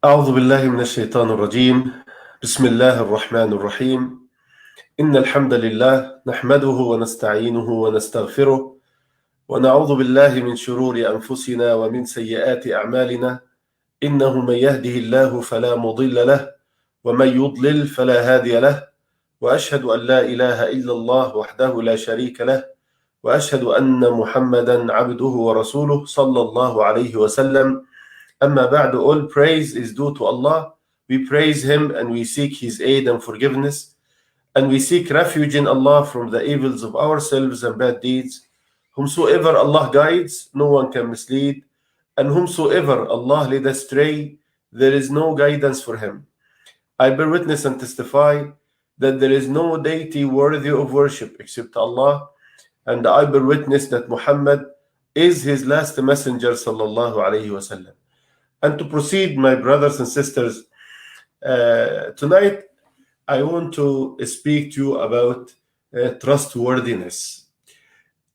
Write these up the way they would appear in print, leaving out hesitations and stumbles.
أعوذ بالله من الشيطان الرجيم. بسم الله الرحمن الرحيم. إن الحمد لله نحمده ونستعينه ونستغفره ونعوذ بالله من شرور أنفسنا ومن سيئات أعمالنا. إنه من يهده الله فلا مضل له ومن يضلل فلا هادي له، وأشهد أن لا إله إلا الله وحده لا شريك له، وأشهد أن محمدا عبده ورسوله صلى الله عليه وسلم. Amma ba'du, all praise is due to Allah. We praise Him and we seek His aid and forgiveness, and we seek refuge in Allah from the evils of ourselves and bad deeds. Whomsoever Allah guides, no one can mislead, and whomsoever Allah led astray, there is no guidance for him. I bear witness and testify that there is no deity worthy of worship except Allah, and I bear witness that Muhammad is His last messenger sallallahu alayhi wasallam. And to proceed, my brothers and sisters, tonight I want to speak to you about trustworthiness.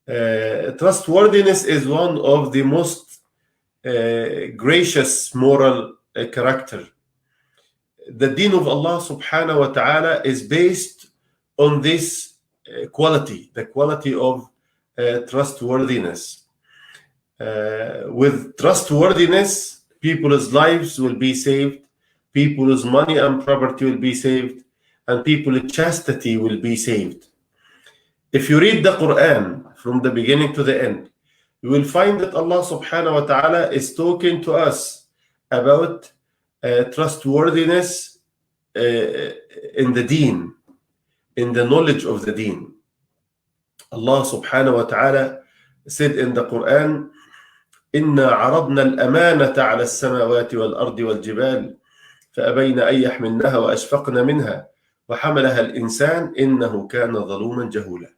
Trustworthiness is one of the most gracious moral character. The deen of Allah subhanahu wa ta'ala is based on this quality, the quality of trustworthiness. With trustworthiness, people's lives will be saved, people's money and property will be saved, and people's chastity will be saved. If you read the Quran from the beginning to the end, you will find that Allah subhanahu wa ta'ala is talking to us about trustworthiness in the deen, in the knowledge of the deen. Allah subhanahu wa ta'ala said in the Quran, إنا عرضنا الأمانة على السماوات والأرض والجبال فأبين أن يحملنها وأشفقن منها وحملها الإنسان إنه كان ظلوما جهولا.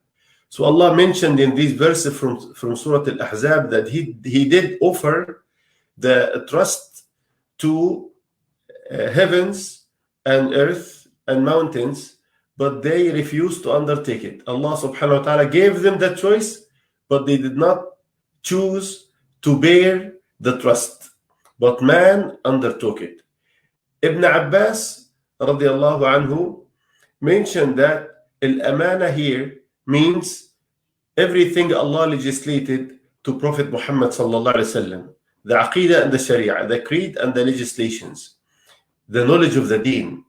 So Allah mentioned in these verses from Surah Al-Ahzab that he did offer the trust to heavens and earth and mountains, but they refused to undertake it. Allah subhanahu wa ta'ala gave them that choice, but they did not choose to bear the trust, but man undertook it. Ibn Abbas radiallahu anhu mentioned that al-amana here means everything Allah legislated to Prophet Muhammad sallallahu alaihi wasallam, the aqidah and the sharia, the creed and the legislations, the knowledge of the deen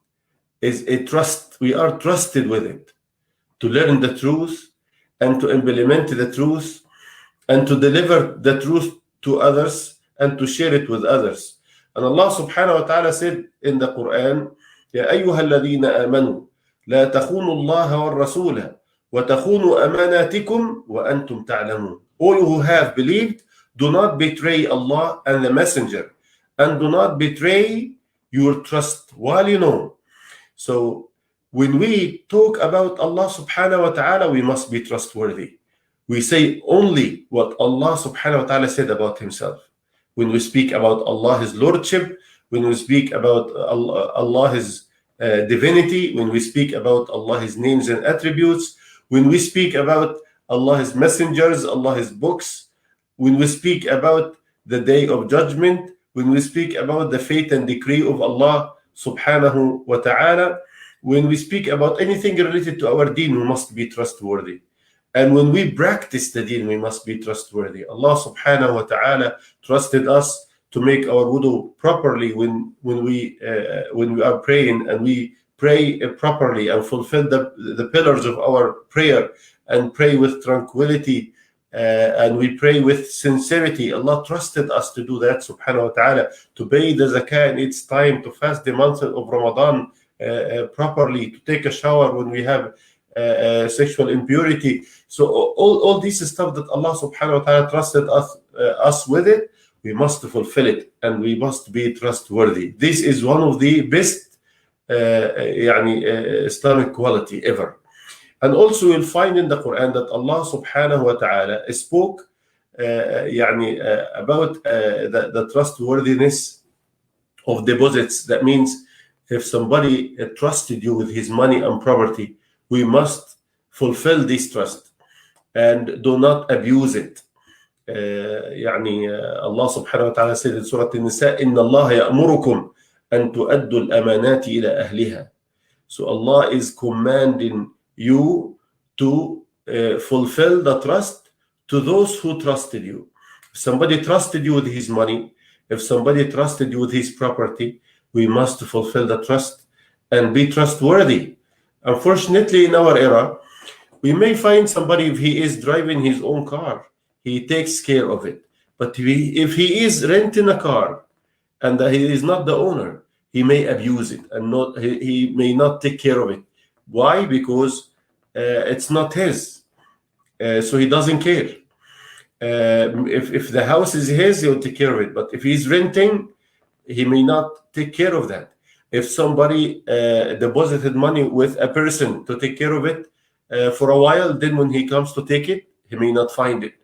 is a trust. We are trusted with it to learn the truth and to implement the truth and to deliver the truth to others and to share it with others. And Allah subhanahu wa ta'ala said in the Quran, يا أيها الذين آمنوا لا تخونوا الله والرسول وتخونوا أماناتكم وأنتم تعلمون. All who have believed, do not betray Allah and the Messenger, and do not betray your trust while you know. So when we talk about Allah subhanahu wa ta'ala, we must be trustworthy. We say only what Allah subhanahu wa ta'ala said about Himself. When we speak about Allah, His Lordship, when we speak about Allah, His divinity, when we speak about Allah, His names and attributes, when we speak about Allah, His messengers, Allah, His books, when we speak about the day of judgment, when we speak about the fate and decree of Allah subhanahu wa ta'ala, when we speak about anything related to our deen, we must be trustworthy. And when we practice the deen, we must be trustworthy. Allah subhanahu wa ta'ala trusted us to make our wudu properly when we are praying, and we pray properly and fulfill the pillars of our prayer and pray with tranquility and we pray with sincerity. Allah trusted us to do that subhanahu wa ta'ala, to pay the zakah in its time, to fast the month of Ramadan properly, to take a shower when we have sexual impurity. So all this stuff that Allah subhanahu wa ta'ala trusted us with it, we must fulfill it and we must be trustworthy. This is one of the best Islamic quality ever. And also you'll find in the Quran that Allah subhanahu wa ta'ala spoke about the trustworthiness of deposits. That means if somebody trusted you with his money and property, we must fulfill this trust and do not abuse it. Allah subhanahu wa ta'ala said in Surah An-Nisa, إن الله يأمركم أن تؤدوا الأمانات إلى أهلها. So Allah is commanding you to fulfill the trust to those who trusted you. If somebody trusted you with his money, if somebody trusted you with his property, we must fulfill the trust and be trustworthy. Unfortunately, in our era, we may find somebody, if he is driving his own car, he takes care of it. But if he is renting a car and he is not the owner, he may abuse it and he may not take care of it. Why? Because it's not his. So he doesn't care. If the house is his, he'll take care of it. But if he's renting, he may not take care of that. If somebody deposited money with a person to take care of it for a while, then when he comes to take it, he may not find it.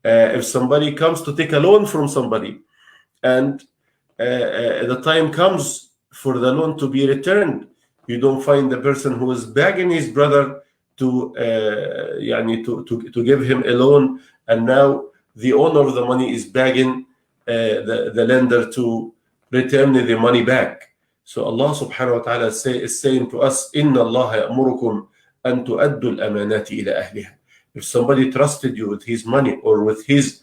If somebody comes to take a loan from somebody and the time comes for the loan to be returned, you don't find the person who is begging his brother to give him a loan, and now the owner of the money is begging the lender to return the money back. So Allah subhanahu wa ta'ala is saying to us, Inna Allah ya'murukum an tu'addu al-amanati ila ahliha. If somebody trusted you with his money or with his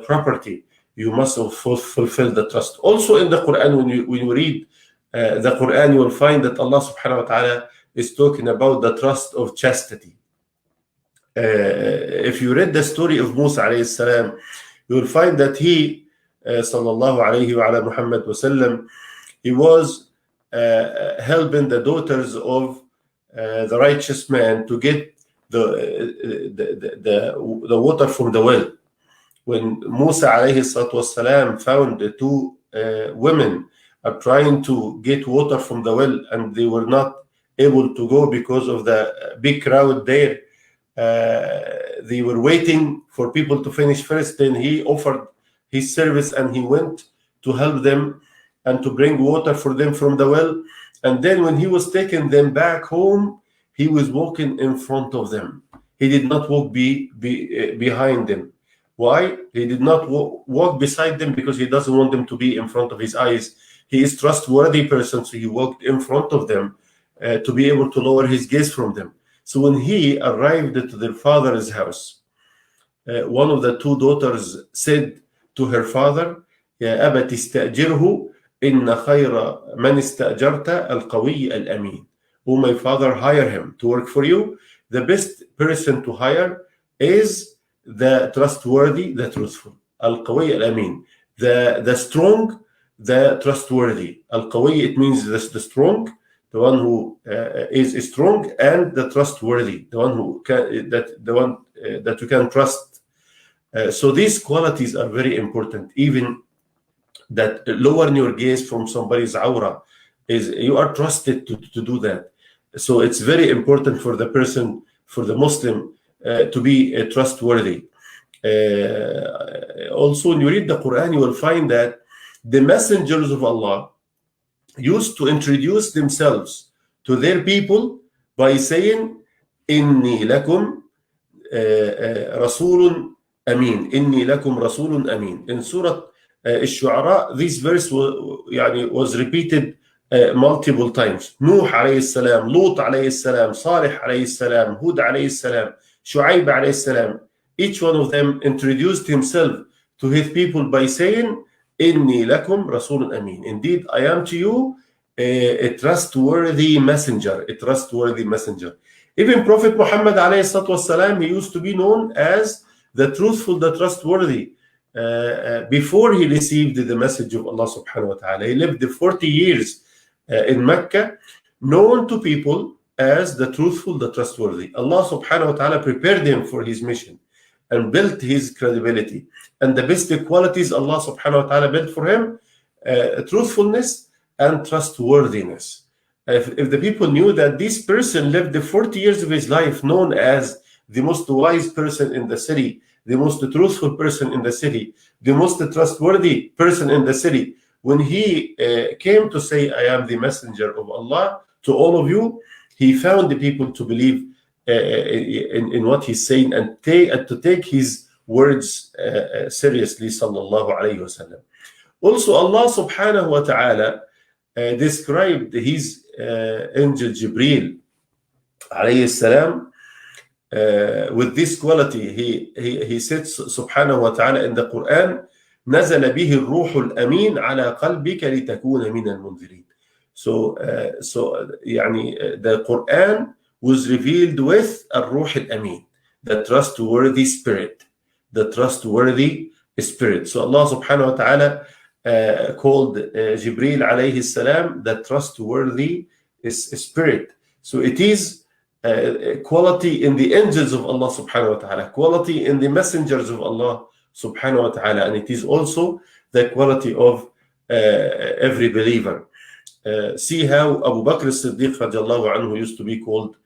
property, you must fulfill the trust. Also in the Quran, when you read the Quran, you will find that Allah subhanahu wa ta'ala is talking about the trust of chastity. If you read the story of Musa alayhi salam, you will find that he, sallallahu alayhi wa ala Muhammad wa sallam, he was helping the daughters of the righteous man to get the water from the well. When Musa alayhi salatu wasalam found the two women are trying to get water from the well and they were not able to go because of the big crowd there, they were waiting for people to finish first. Then he offered his service and he went to help them and to bring water for them from the well. And then when he was taking them back home, he was walking in front of them. He did not walk behind them. Why? He did not walk beside them because he doesn't want them to be in front of his eyes. He is a trustworthy person, so he walked in front of them to be able to lower his gaze from them. So when he arrived at their father's house, one of the two daughters said to her father, يا أبت استأجره إن خير من استأجرت القوي الأمين. Oh, my father, hire him to work for you. The best person to hire is the trustworthy, the truthful. Al-Qawi al-Amin. The strong, the trustworthy. Al-Qawi, it means the strong, the one who is strong, and the trustworthy, the one who can, that you can trust. So these qualities are very important. Even that lowering your gaze from somebody's aura is, you are trusted to do that. So it's very important for the person, for the Muslim, to be trustworthy. Also, when you read the Quran, you will find that the messengers of Allah used to introduce themselves to their people by saying, Inni lakum rasulun amin. Inni lakum rasulun amin. In Surah Al-Shu'ara, this verse was repeated multiple times. Nuh alayhi salam, Lut alayhi salam, Salih alayhi salam, Hud alayhi salam, Shu'aib alayhi salam. Each one of them introduced himself to his people by saying, Inni lakum rasulun amin. Indeed, I am to you a trustworthy messenger, a trustworthy messenger. Even Prophet Muhammad alayhi salatu wasalam, he used to be known as the truthful, the trustworthy. Before he received the message of Allah subhanahu wa ta'ala. He lived 40 years in Mecca, known to people as the truthful, the trustworthy. Allah subhanahu wa ta'ala prepared him for his mission and built his credibility. And the best qualities Allah subhanahu wa ta'ala built for him, truthfulness and trustworthiness. If the people knew that this person lived the 40 years of his life known as the most wise person in the city, the most truthful person in the city, the most trustworthy person in the city, when he came to say, I am the messenger of Allah to all of you, he found the people to believe in what he's saying and to take his words seriously, sallallahu alayhi wa sallam. Also, Allah subhanahu wa ta'ala described his angel Jibreel alayhi salam with this quality. He said subhanahu wa ta'ala in the Quran, نزل به الروح الأمين على قلبك لتكون من المنذرين. So the Quran was revealed with الروح الأمين, the trustworthy spirit, the trustworthy spirit. So Allah subhanahu wa ta'ala called Jibreel alayhi salam the trustworthy spirit. So it is quality in the angels of Allah subhanahu wa ta'ala, quality in the messengers of Allah subhanahu wa ta'ala, and it is also the quality of every believer. See how Abu Bakr as-Siddiq radiallahu anhu used to be called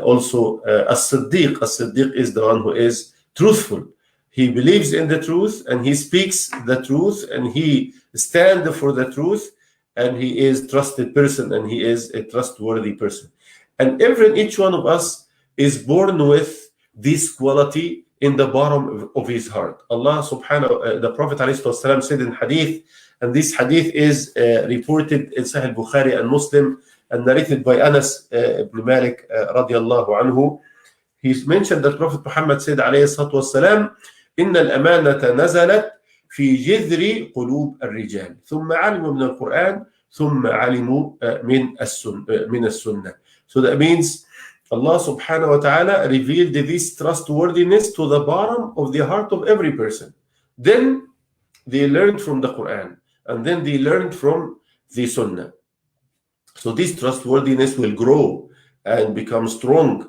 also as-Siddiq. As-Siddiq is the one who is truthful. He believes in the truth and he speaks the truth and he stands for the truth, and he is a trusted person and he is a trustworthy person. And each one of us is born with this quality in the bottom of his heart. Allah subhanahu the Prophet ﷺ said in hadith, and this hadith is reported in Sahih Bukhari and Muslim and narrated by Anas ibn Malik radiallahu anhu. He's mentioned that Prophet Muhammad said alayhi salatu wassalam, إن الأمانة نزلت في جذر قلوب الرجال ثم علموا من القرآن ثم علموا من السنة. So that means Allah subhanahu wa ta'ala revealed this trustworthiness to the bottom of the heart of every person. Then they learned from the Quran, and then they learned from the Sunnah. So this trustworthiness will grow and become strong.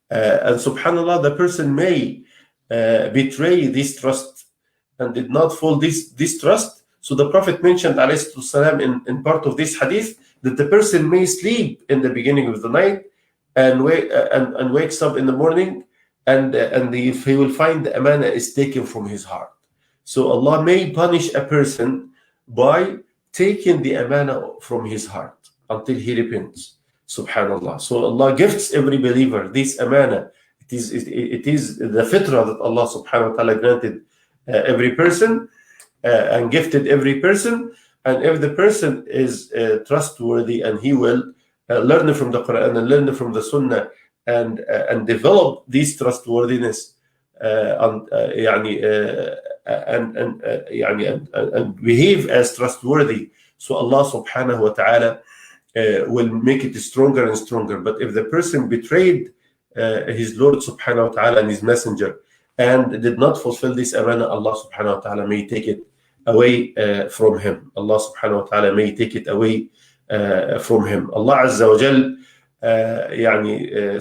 And subhanAllah, the person may betray this trust and did not follow this trust. So the Prophet mentioned alayhi in part of this hadith that the person may sleep in the beginning of the night and wakes up in the morning and he will find the amana is taken from his heart. So Allah may punish a person by taking the amana from his heart until he repents. Subhanallah. So Allah gifts every believer this amana. It is the fitrah that Allah subhanahu wa ta'ala granted every person and gifted every person. And if the person is trustworthy and he will learn from the Quran and learn from the Sunnah and develop this trustworthiness and behave as trustworthy, so Allah subhanahu wa ta'ala will make it stronger and stronger. But if the person betrayed his Lord subhanahu wa ta'ala and his messenger and did not fulfill this amana, Allah subhanahu wa ta'ala may take it away from him. Allah subhanahu wa ta'ala may take it away from him. Allah Azza wa Jal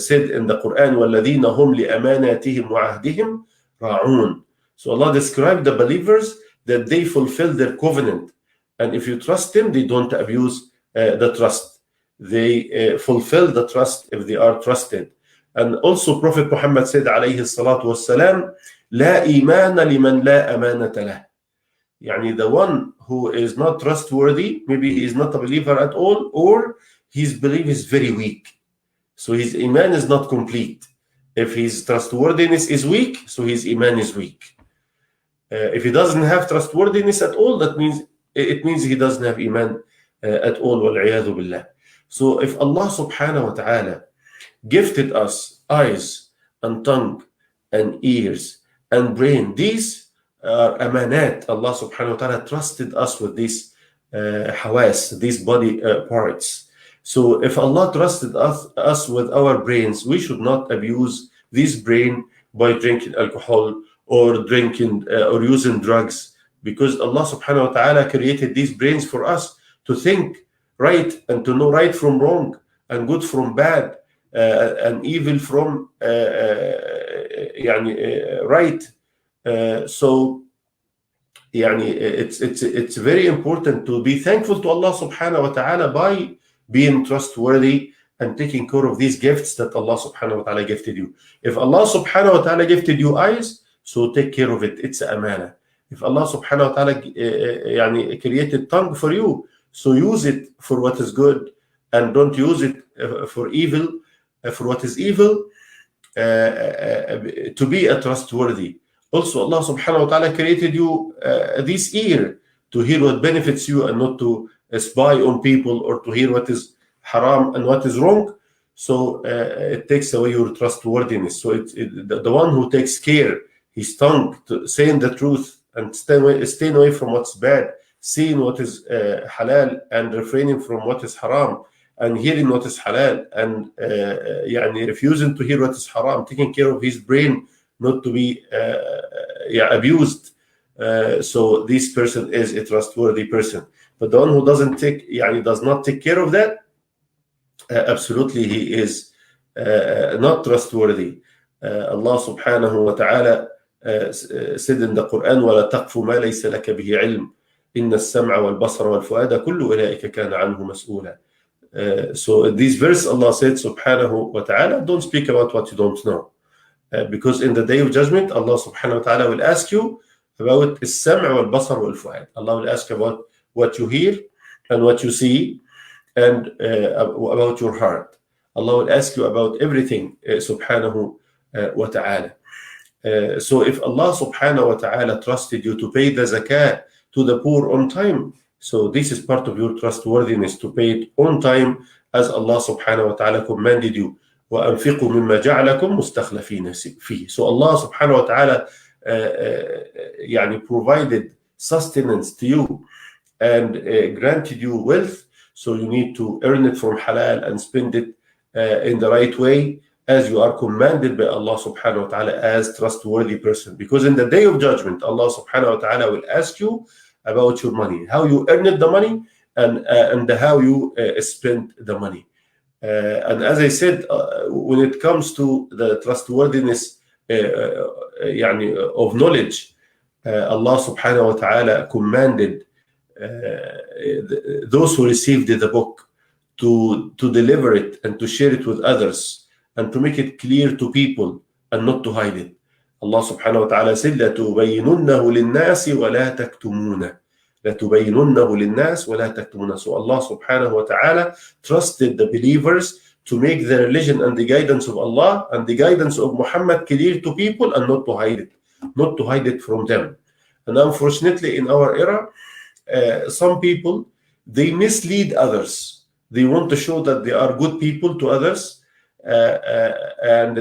said in the Quran, وَالَّذِينَ هُمْ لِأَمَانَاتِهِمْ وَعَهْدِهِمْ رَاعُونَ. So Allah described the believers that they fulfill their covenant. And if you trust them, they don't abuse the trust. They fulfill the trust if they are trusted. And also Prophet Muhammad said alayhi salatu wassalam, لا إيمان لمن لا أمانة له. The one who is not trustworthy, maybe he is not a believer at all, or his belief is very weak. So his iman is not complete. If his trustworthiness is weak, so his iman is weak. If he doesn't have trustworthiness at all, it means he doesn't have iman at all. وَالْعِيَاذُ بِاللَّهِ. So if Allah subhanahu wa ta'ala gifted us eyes and tongue and ears and brain, these are amanat. Allah subhanahu wa ta'ala trusted us with these hawas, these body parts. So if Allah trusted us with our brains, we should not abuse this brain by drinking alcohol or drinking or using drugs, because Allah subhanahu wa ta'ala created these brains for us to think right and to know right from wrong and good from bad and evil from right. So it's very important to be thankful to Allah subhanahu wa ta'ala by being trustworthy and taking care of these gifts that Allah subhanahu wa ta'ala gifted you. If Allah subhanahu wa ta'ala gifted you eyes, so take care of it. It's amana. If Allah subhanahu wa ta'ala created tongue for you, so use it for what is good and don't use it for evil, for what is evil, to be a trustworthy. Also, Allah subhanahu wa ta'ala created you this ear to hear what benefits you and not to spy on people or to hear what is haram and what is wrong. So it takes away your trustworthiness. So the one who takes care, his tongue, to saying the truth and staying away from what's bad, seeing what is halal and refraining from what is haram, and hearing what is halal and refusing to hear what is haram, taking care of his brain not to be abused. So this person is a trustworthy person. But the one who does not take care of that, absolutely he is not trustworthy. Allah subhanahu wa ta'ala said in the Quran, وَلَا تَقْفُ مَا لَيْسَ لَكَ بِهِ عِلْمٍ إِنَّ السَّمْعَ وَالْبَصَرَ وَالْفُؤَادَ كُلُّ أُولَئِكَ كَانَ عَنْهُ مَسْئُولًا. So in this verse, Allah said subhanahu wa ta'ala, don't speak about what you don't know. Because in the day of judgment, Allah subhanahu wa ta'ala will ask you about السمع والبصر والفؤاد. Allah will ask about what you hear and what you see and about your heart. Allah will ask you about everything subhanahu wa ta'ala. So if Allah subhanahu wa ta'ala trusted you to pay the zakah to the poor on time, so this is part of your trustworthiness, to pay it on time as Allah subhanahu wa ta'ala commanded you. وَأَنْفِقُوا مِمَّا جَعْلَكُمْ مُسْتَخْلَفِينَ فِيهِ. So Allah subhanahu wa ta'ala provided sustenance to you and granted you wealth, so you need to earn it from halal and spend it in the right way as you are commanded by Allah subhanahu wa ta'ala as trustworthy person. Because in the day of judgment, Allah subhanahu wa ta'ala will ask you about your money, how you earned the money and how you spent the money. And as I said, when it comes to the trustworthiness of knowledge, Allah subhanahu wa ta'ala commanded those who received the book to deliver it and to share it with others and to make it clear to people and not to hide it. Allah subhanahu wa ta'ala said, لَتُبَيِّنُنَّهُ لِلنَّاسِ وَلَا تَكْتُمُونَ. لَتُبَيِّنُنَّهُ لِلنَّاسِ وَلَا تَكْتُمُونَ. So Allah subhanahu wa ta'ala trusted the believers to make the religion and the guidance of Allah and the guidance of Muhammad clear to people and not to hide it from them. And unfortunately in our era, some people, they mislead others. They want to show that they are good people to others, and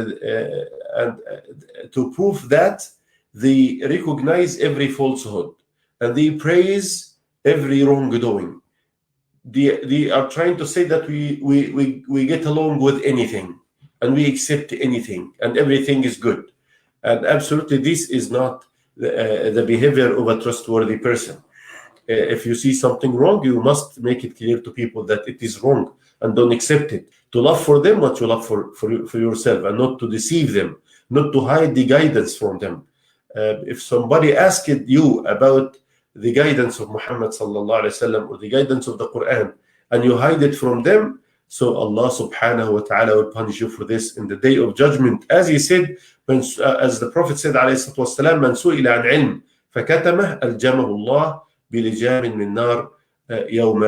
to prove that, they recognize every falsehood and they praise every wrongdoing. They are trying to say that we get along with anything and we accept anything and everything is good. And absolutely, this is not the behavior of a trustworthy person. If you see something wrong, you must make it clear to people that it is wrong and don't accept it. To love for them what you love for yourself, and not to deceive them, not to hide the guidance from them. If somebody asked you about the guidance of Muhammad sallallahu alaihi wasallam or the guidance of the Quran and you hide it from them, so Allah subhanahu wa ta'ala will punish you for this in the day of judgment. As he said, as the Prophet said alayhi salatu wasalam, man su'ila an ilm fakatamah aljamahu Allah بِلِجَامٍ مِّن نَارٍ يَوْمَ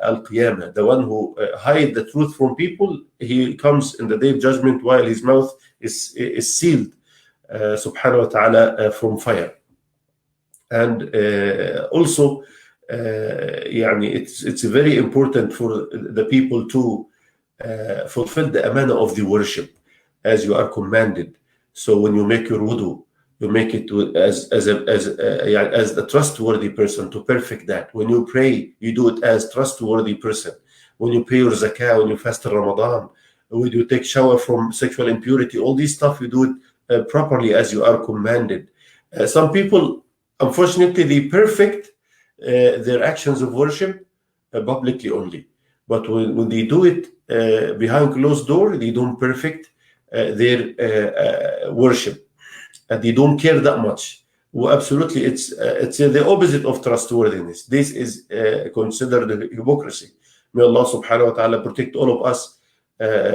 الْقِيَامَةِ. The one who hide the truth from people, he comes in the day of judgment while his mouth is sealed, subhanahu wa ta'ala, from fire. And also, it's very important for the people to fulfill the amana of the worship as you are commanded. So when you make your wudu, you make it as a trustworthy person, to perfect that. When you pray, you do it as trustworthy person. When you pay your zakah, when you fast in Ramadan, when you take shower from sexual impurity, all this stuff, you do it properly as you are commanded. Some people, unfortunately, they perfect their actions of worship publicly only. But when they do it behind closed door, they don't perfect their worship. And they don't care that much. Well, absolutely, it's the opposite of trustworthiness. This is considered hypocrisy. May Allah subhanahu wa ta'ala protect all of us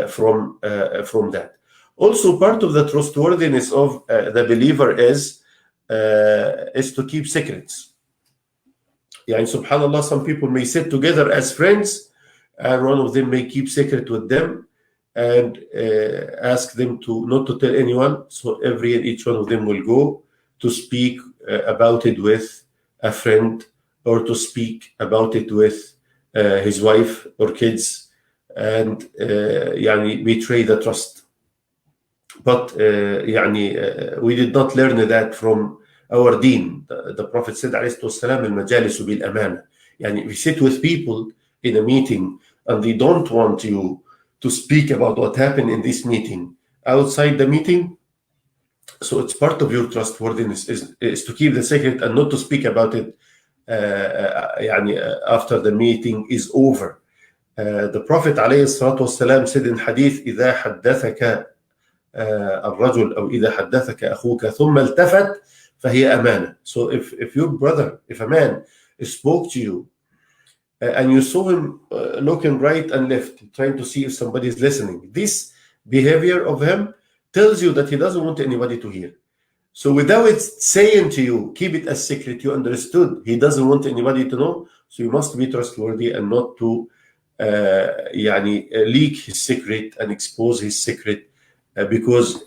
from that. Also, part of the trustworthiness of the believer is to keep secrets. Subhanallah, some people may sit together as friends, and one of them may keep secret with them and ask them not to tell anyone. So each one of them will go to speak about it with a friend, or to speak about it with his wife or kids, and يعني betray the trust. But we did not learn that from our deen. The Prophet said عليه الصلاة والسلام المجالس بالأمانة. يعني we sit with people in a meeting and they don't want you to speak about what happened in this meeting outside the meeting. So it's part of your trustworthiness is to keep the secret and not to speak about it after the meeting is over. The Prophet عليه الصلاة والسلام said in hadith إذا حدثك الرجل أو إذا حدثك أخوك ثم التفت فهي أمانة. So if your brother, if a man spoke to you and you saw him looking right and left, trying to see if somebody is listening, this behavior of him tells you that he doesn't want anybody to hear. So without it saying to you, keep it a secret, you understood he doesn't want anybody to know. So you must be trustworthy and not to leak his secret and expose his secret because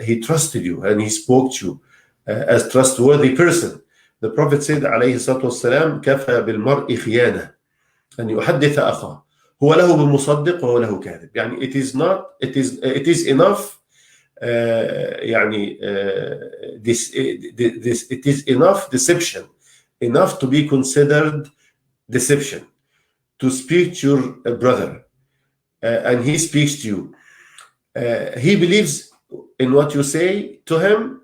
he trusted you and he spoke to you as trustworthy person. The Prophet said عليه الصلاة والسلام كفى بالمرء خيانة أن يحدث أخاه هو له بمصدق وهو له كاذب. يعني it is enough it is enough deception, enough to be considered deception, to speak to your brother and he speaks to you. He believes in what you say to him,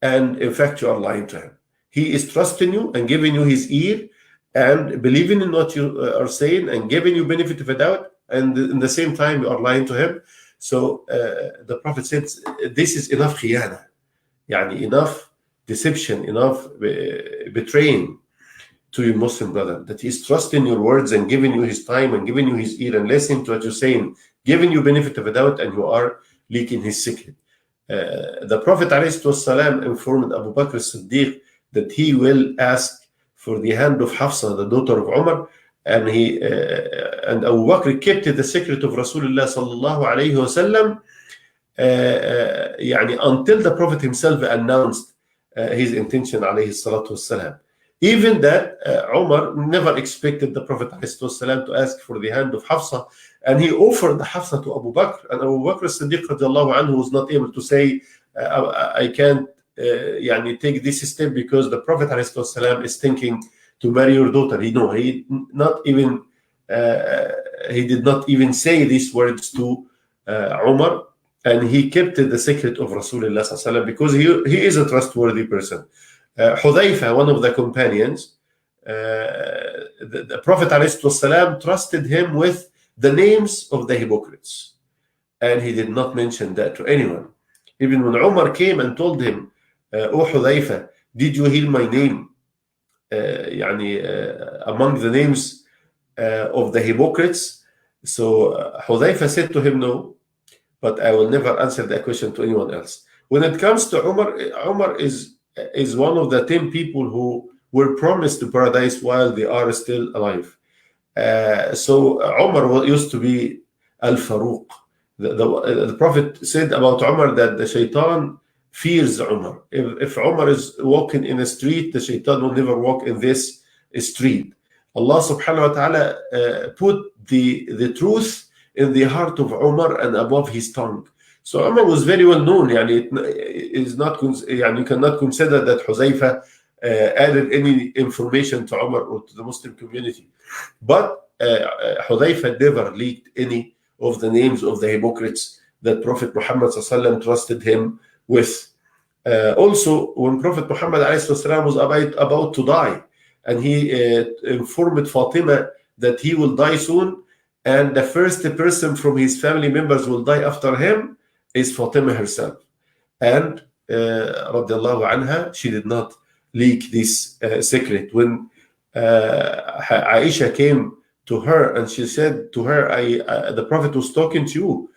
and in fact you are lying to him. He is trusting you and giving you his ear and believing in what you are saying and giving you benefit of a doubt, and in the same time you are lying to him. So the Prophet said this is enough khiyana, enough deception, enough betraying to your Muslim brother, that he's trusting your words and giving you his time and giving you his ear and listening to what you're saying, giving you benefit of a doubt, and you are leaking his secret. The Prophet ﷺ informed Abu Bakr as-Siddiq that he will ask for the hand of Hafsa, the daughter of Umar, and Abu Bakr kept the secret of Rasulullah sallallahu alayhi wasallam until the Prophet himself announced his intention alayhi salatu wasalam. Even that Umar never expected the Prophet ﷺ to ask for the hand of Hafsa, and he offered the Hafsa to Abu Bakr, and Abu Bakr as-Siddiq radiallahu anhu was not able to say I can't take this step because the Prophet ﷺ is thinking to marry your daughter. He did not even say these words to Umar, and he kept the secret of Rasulullah ﷺ because he is a trustworthy person. Hudhayfa, one of the companions, the Prophet ﷺ trusted him with the names of the hypocrites, and he did not mention that to anyone. Even when Umar came and told him, "Oh Hudhayfa, did you hear my name among the names of the hypocrites?" So Hudhayfa said to him, "No, but I will never answer that question to anyone else." When it comes to Umar is one of the 10 people who were promised to paradise while they are still alive. So Umar used to be Al-Faruq. The Prophet said about Umar that the shaitan fears Umar. If Umar is walking in a street, the shaitan will never walk in this street. Allah subhanahu wa ta'ala put the truth in the heart of Umar and above his tongue. So Umar was very well known. You cannot consider that Huzaifa added any information to Umar or to the Muslim community. But Hudhayfa never leaked any of the names of the hypocrites that Prophet Muhammad ﷺ trusted him with. Also, when Prophet Muhammad ﷺ was about to die, and he informed Fatima that he will die soon, and the first person from his family members will die after him is Fatima herself. And radiallahu anha, she did not leak this secret. When Aisha came to her and she said to her, the Prophet was talking to you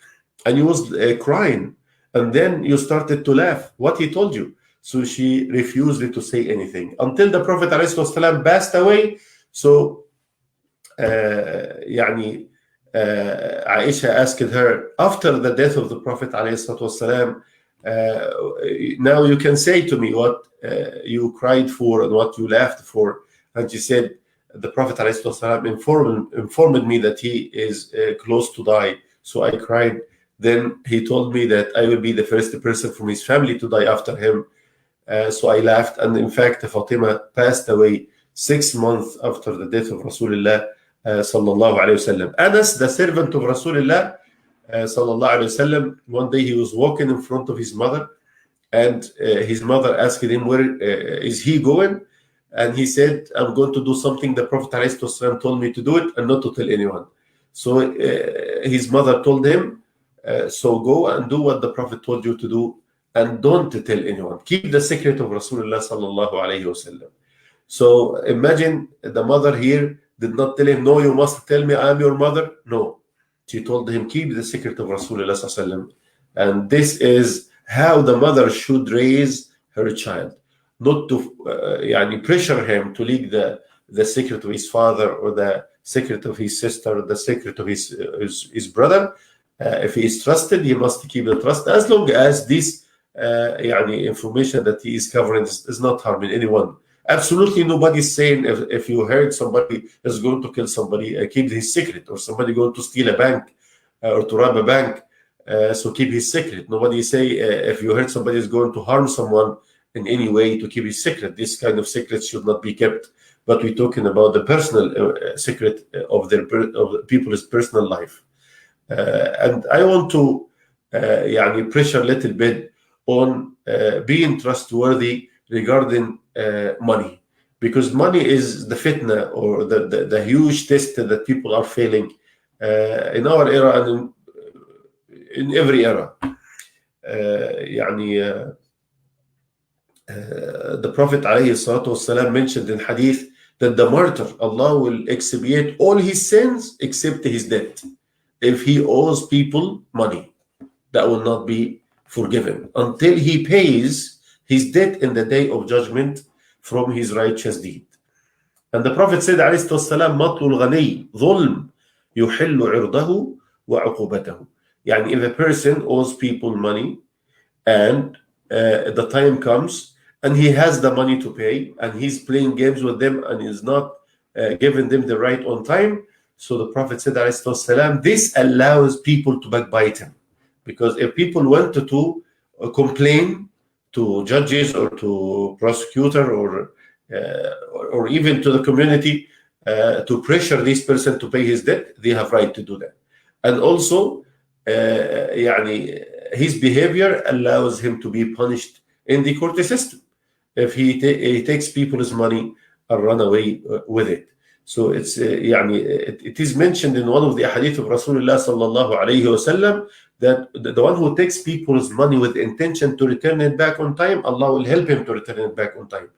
and you was crying, and then you started to laugh. What he told you? So she refused to say anything until the Prophet ﷺ passed away. So Aisha asked her after the death of the Prophet ﷺ, now you can say to me what you cried for and what you laughed for. And she said, the Prophet ﷺ informed me that he is close to die. So I cried. Then he told me that I will be the first person from his family to die after him. So I laughed. And in fact, Fatima passed away 6 months after the death of Rasulullah sallallahu alayhi wasallam. Anas, the servant of Rasulullah sallallahu alayhi wasallam, one day he was walking in front of his mother, and his mother asked him, where is he going? And he said, I'm going to do something the Prophet ﷺ told me to do it and not to tell anyone. So his mother told him, so go and do what the Prophet told you to do and don't tell anyone. Keep the secret of Rasulullah sallallahu alayhi wasallam. So imagine the mother here did not tell him, no, you must tell me I am your mother. No, she told him, keep the secret of Rasulullah sallallahu alayhi wasallam. And this is how the mother should raise her child. Not to pressure him to leak the secret of his father or the secret of his sister or the secret of his brother. If he is trusted, he must keep the trust as long as this information that he is covering is not harming anyone. Absolutely nobody is saying if you heard somebody is going to kill somebody, keep his secret, or somebody going to steal a bank or to rob a bank, so keep his secret. Nobody say if you heard somebody is going to harm someone in any way to keep his secret. This kind of secrets should not be kept. But we're talking about the personal secret of people's personal life. And I want to pressure a little bit on being trustworthy regarding money, because money is the fitna or the huge test that people are failing in our era and in every era. The Prophet ﷺ mentioned in hadith that the martyr, Allah will expiate all his sins except his debt. If he owes people money, that will not be forgiven until he pays his debt in the day of judgment from his righteous deed. And the Prophet said, عليه الصلاة والسلام, مطل الغني ظلم يحل عرضه وعقوبته. If a person owes people money and the time comes and he has the money to pay and he's playing games with them and is not giving them the right on time, so the Prophet said, والسلام, this allows people to backbite him. Because if people wanted to complain to judges or to prosecutor or even to the community to pressure this person to pay his debt, they have right to do that. And also, his behavior allows him to be punished in the court system if he takes people's money and run away with it. So it's it is mentioned in one of the hadith of Rasulullah sallallahu alayhi wasallam that the one who takes people's money with intention to return it back on time, Allah will help him to return it back on time.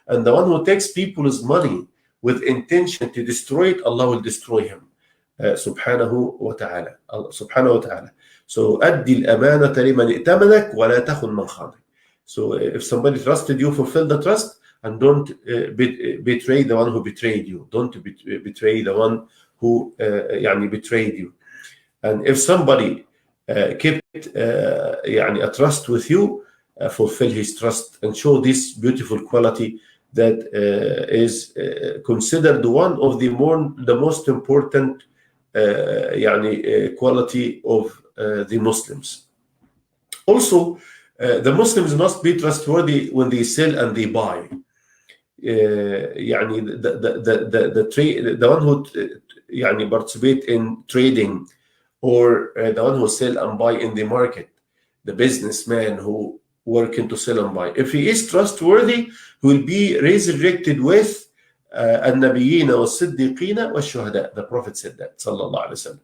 And the one who takes people's money with intention to destroy it, Allah will destroy him. Subhanahu wa ta'ala. Subhanahu wa ta'ala. So أدي الأمانة لمن ائتمنك ولا تخن من خانك. So if somebody trusted you, fulfill the trust and don't betray the one who betrayed you. Don't betray the one who betrayed you. And if somebody kept a trust with you, fulfill his trust and show this beautiful quality that is considered one of the most important quality of the Muslims. Also, the Muslims must be trustworthy when they sell and they buy. The one who participate in trading, or the one who sell and buy in the market, the businessman who working to sell and buy. If he is trustworthy, he will be resurrected with النبيين والصديقين والشهداء. The Prophet said that, sallallahu alaihi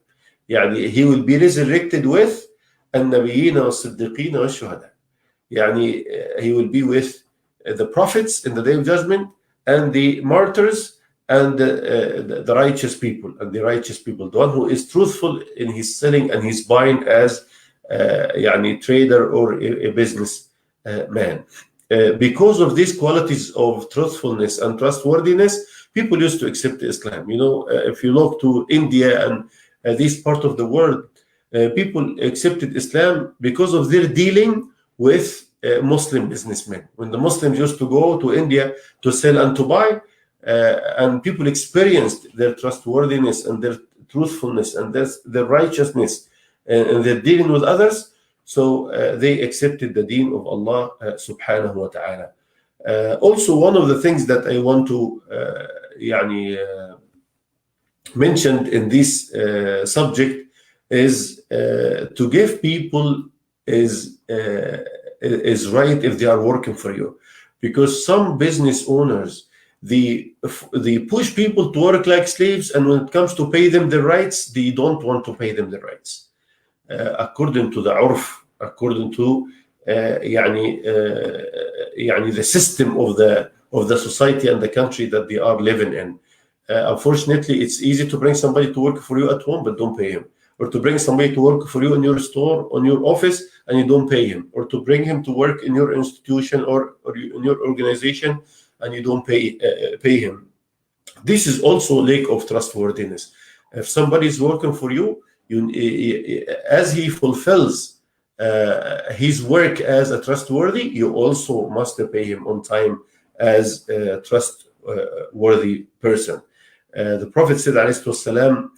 wasallam. He will be resurrected with النبيين والصديقين والشهداء. He will be with the prophets in the day of judgment and the martyrs and the righteous people. And the righteous people, the one who is truthful in his selling and his buying as trader or a business man. Because of these qualities of truthfulness and trustworthiness, people used to accept Islam. If you look to India and this part of the world, people accepted Islam because of their dealing with Muslim businessmen. When the Muslims used to go to India to sell and to buy, and people experienced their trustworthiness and their truthfulness and their righteousness and their dealing with others. So they accepted the deen of Allah subhanahu wa ta'ala. Also, one of the things that I want to mention in this subject is to give people is right if they are working for you, because some business owners, they push people to work like slaves, and when it comes to pay them their rights, they don't want to pay them their rights according to the urf, according to the system of the society and the country that they are living in. Unfortunately, it's easy to bring somebody to work for you at home, but don't pay him, or to bring somebody to work for you in your store, on your office, and you don't pay him, or to bring him to work in your institution or in your organization, and you don't pay him. This is also lack of trustworthiness. If somebody is working for you, as he fulfills his work as a trustworthy, you also must pay him on time as a trustworthy person. The Prophet said, alayhi wasalam,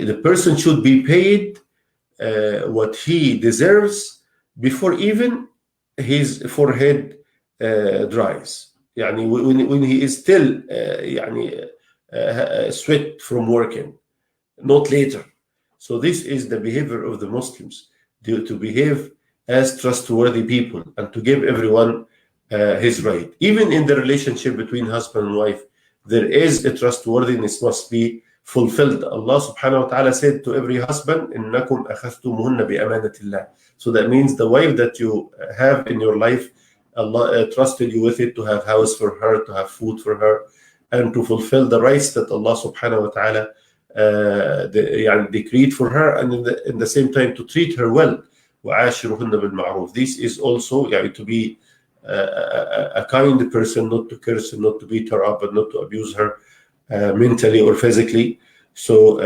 the person should be paid what he deserves before even his forehead dries. When he is still sweat from working, not later. So this is the behavior of the Muslims, to behave as trustworthy people and to give everyone his right. Even in the relationship between husband and wife, there is a trustworthiness must be fulfilled. Allah subhanahu wa ta'ala said to every husband, إِنَّكُمْ أَخَذْتُمُهُنَّ بِأَمَانَةِ اللَّهِ. So that means the wife that you have in your life, Allah trusted you with it, to have house for her, to have food for her, and to fulfill the rights that Allah subhanahu wa ta'ala decreed for her, and in the same time to treat her well. وَعَاشِرُهُنَّ بِالْمَعْرُوفِ. This is also to be a kind person, not to curse her, not to beat her up, and not to abuse her mentally or physically. So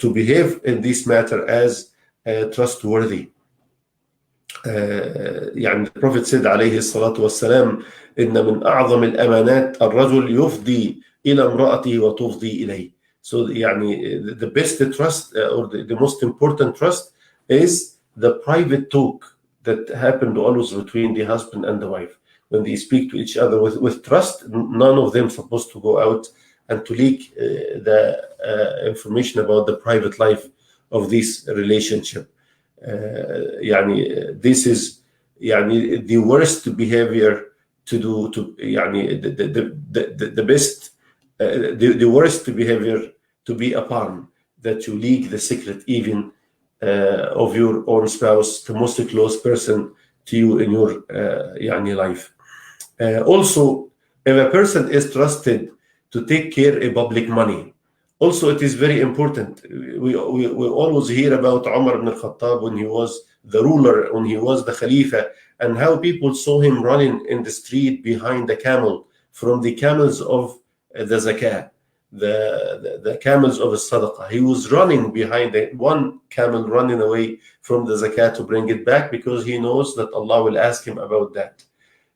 to behave in this matter as trustworthy. The Prophet said عليه الصلاة والسلام إن من أعظم الأمانات الرجل يفضي إلى امرأته وتفضي إليه. So the best trust or the most important trust is the private talk that happened always between the husband and the wife. When they speak to each other with trust, none of them supposed to go out and to leak the information about the private life of this relationship. This is the worst behavior to do, the best, the worst behavior to be upon, that you leak the secret even of your own spouse, the most close person to you in your life. Also, if a person is trusted to take care of public money, also it is very important. We always hear about Umar ibn al-Khattab when he was the ruler, when he was the Khalifa, and how people saw him running in the street behind the camel, from the camels of the zakah, the camels of the sadaqah. He was running behind one camel, running away from the zakah to bring it back, because he knows that Allah will ask him about that.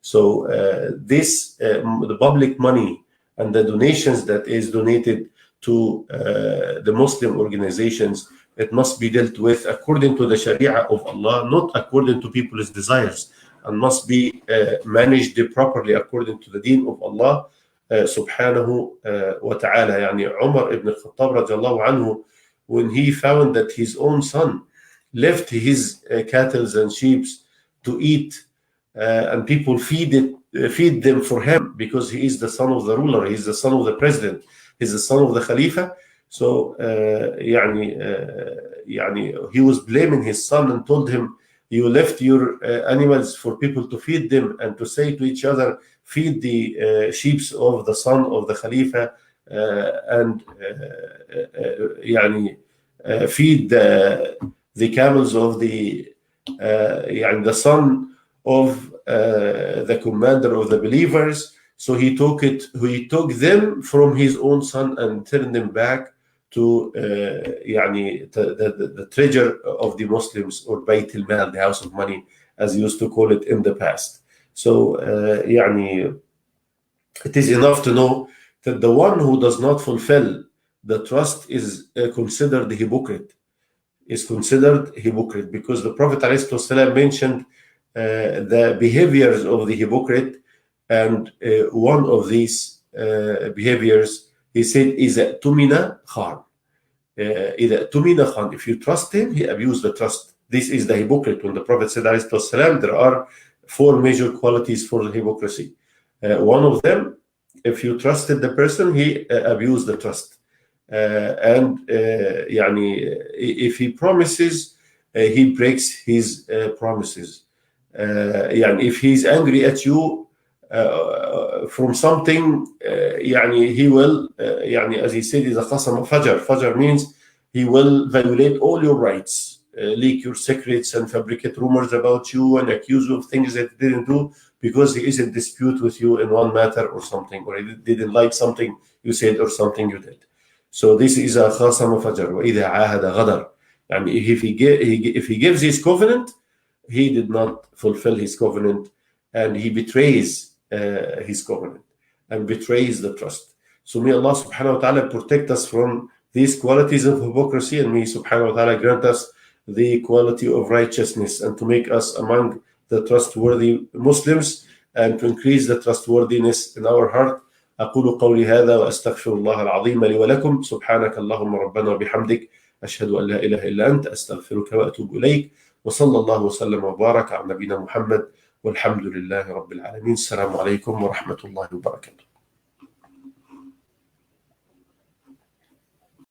So the public money and the donations that is donated to the Muslim organizations, it must be dealt with according to the Sharia of Allah, not according to people's desires, and must be managed properly according to the deen of Allah subhanahu wa ta'ala. Umar ibn al-Khattab radiallahu anhu, when he found that his own son left his cattle and sheep to eat, and people feed them for him, because he is the son of the ruler, he is the son of the president, he is the son of the Khalifa. So he was blaming his son and told him, you left your animals for people to feed them, and to say to each other, feed the sheep of the son of the Khalifa, and feed the camels of the son of the commander of the believers. So he took them from his own son and turned them back to the treasure of the Muslims, or Bayt al-Mal, the house of money, as you used to call it in the past. So it is enough to know that the one who does not fulfill the trust is considered a hypocrite. Is considered hypocrite, because the Prophet ﷺ mentioned the behaviors of the hypocrite, and one of these behaviors, he said, is tumina khan. If you trust him, he abused the trust. This is the hypocrite. When the Prophet said ﷺ, there are 4 major qualities for the hypocrisy. One of them, if you trusted the person, he abused the trust. If he promises, he breaks his promises. If he's angry at you from something, he will, as he said, is a qasam fajr. Fajr means he will violate all your rights, leak your secrets, and fabricate rumors about you, and accuse you of things that he didn't do, because he is in dispute with you in one matter or something, or he didn't like something you said or something you did. So this is a khasam fajr. وَإِذَا عَاهَدَ غَدَرَ. If he gives his covenant, he did not fulfill his covenant, and he betrays his covenant and betrays the trust. So may Allah subhanahu wa ta'ala protect us from these qualities of hypocrisy, and may subhanahu wa ta'ala grant us the quality of righteousness, and to make us among the trustworthy Muslims, and to increase the trustworthiness in our heart. أقول قولي هذا وأستغفر الله العظيم لي ولكم. سبحانك اللهم ربنا وبحمدك، أشهد أن لا إله إلا أنت، أستغفرك وأتوب إليك. وصلى الله وسلم وبارك على نبينا محمد، والحمد لله رب العالمين. السلام عليكم ورحمة الله وبركاته.